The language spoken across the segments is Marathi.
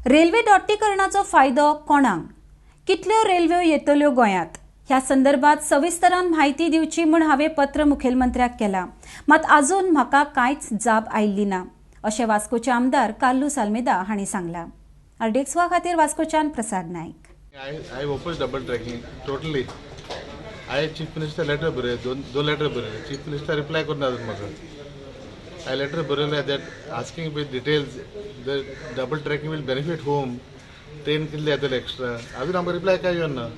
रेल्वे दोट्टीकरणाचो फायदो कोणाक? कितल्यो रेल्वे येतल्यो गोंयांत? ह्या संदर्भात सविस्तरान म्हायती दिवची म्हूण हांवें पत्र मुखेलमंत्र्याक केलां, मात आजून म्हाका कांयच जाप आयिल्ली ना, अशें वास्कोचे आमदार कार्लोस आल्मेदा हांणी सांगलां. आरडीएक्स वा खातीर वास्कोच्यान प्रसाद नायक. I oppose double tracking totally. I chief minister letter बरयले, दोन लेटर बरयले. Chief minister reply करना म्हाका. I letter बरयले that asking with details the double tracking will benefit whom, train कितले येतले extra. अजून आमकां reply काय येवना.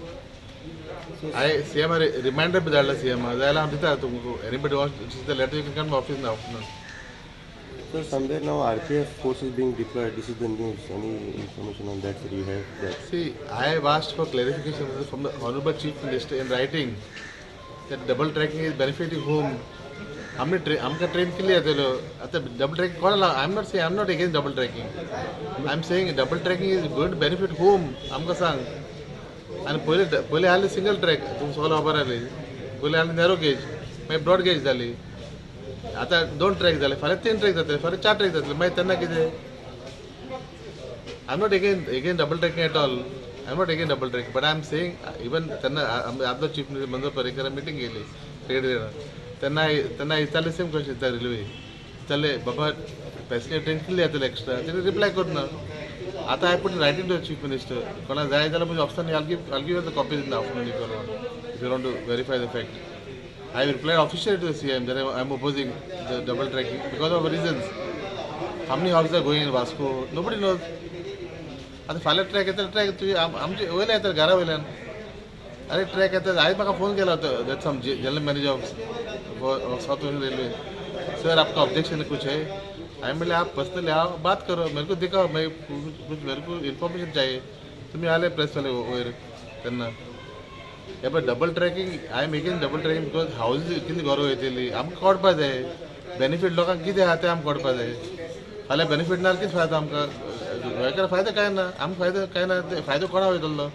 I CM reminder बी धाडला CM जाल्यार हांव दिता तुमकां. Anybody wants to see the letter, you can come to office in the afternoon. So somewhere now RPF force is being deployed. This is the news. Any information on that? You have that? See, I have asked for clarification from the Honorable Chief Minister in writing that double tracking is benefiting whom. आमका ट्रेन कितले येतलो आता डबल ट्रॅकिंग कोणाला I am not against double tracking. I am saying double tracking is going to benefit whom आमकां सांग. आनी पयले आहले सिंगल ट्रॅक तुमकां सगळें खबर आहली. पयले आहले नॅरो गेज मागीर ब्रॉड गेज जाली. आता 2 ट्रॅक जाले, फाल्यां 3 ट्रॅक जातले, फाल्यां 4 ट्रॅक जातले. मागीर तेन्ना कितें? I am not again double tracking at all. I am not again double tracking, but I am saying even तेन्ना आदलो chief minister Manohar Parrikar meeting गेली सेक्रेटरीन. तेन्ना विचारले सेम क्वेश्चन विचार रेल्वे विचारले बाबा पॅसेंजर ट्रेन कितले येतले एक्स्ट्रा. तेणी रिप्लाय करना. आतां I put writing to chief minister. कोणाक जाय जाल्यार म्हणजे ऑप्शन आल give the copies in the afternoon if you want to verify the fact. I have replied officially to the CM that I am opposing the double tracking because of reasons. How many houses are going in Vasco? Nobody knows. आता फाल्यां ट्रॅक येता ट्रॅक तुझे आमचे वयले येतात घरा वयल्यान. अरे ट्रॅक येतात. आयज म्हाका फोन केला होता that some general manager of South Western Railway. Sir आपका ऑब्जेक्शन है कुछ है? आई बोले आप पर्सनली आओ बात करो, मेरे को दिखाओ, मैं कुछ मेरे को इन्फॉर्मेशन चाहिए. तुम्ही आले प्रेस वाले वयर तेन्ना. But double tracking I am again double tracking because हावजीस कितली गरज येतली आमकां कळपा जाय. बेनिफीट लोकांक कितें आहा तें आमकां कळपा जाय. फाल्यां बेनिफीट ना कितें फायदो आमकां? गोंयकार फायदो काय ना, आमकां फायदो काय ना. फायदो कोणा वयतलो?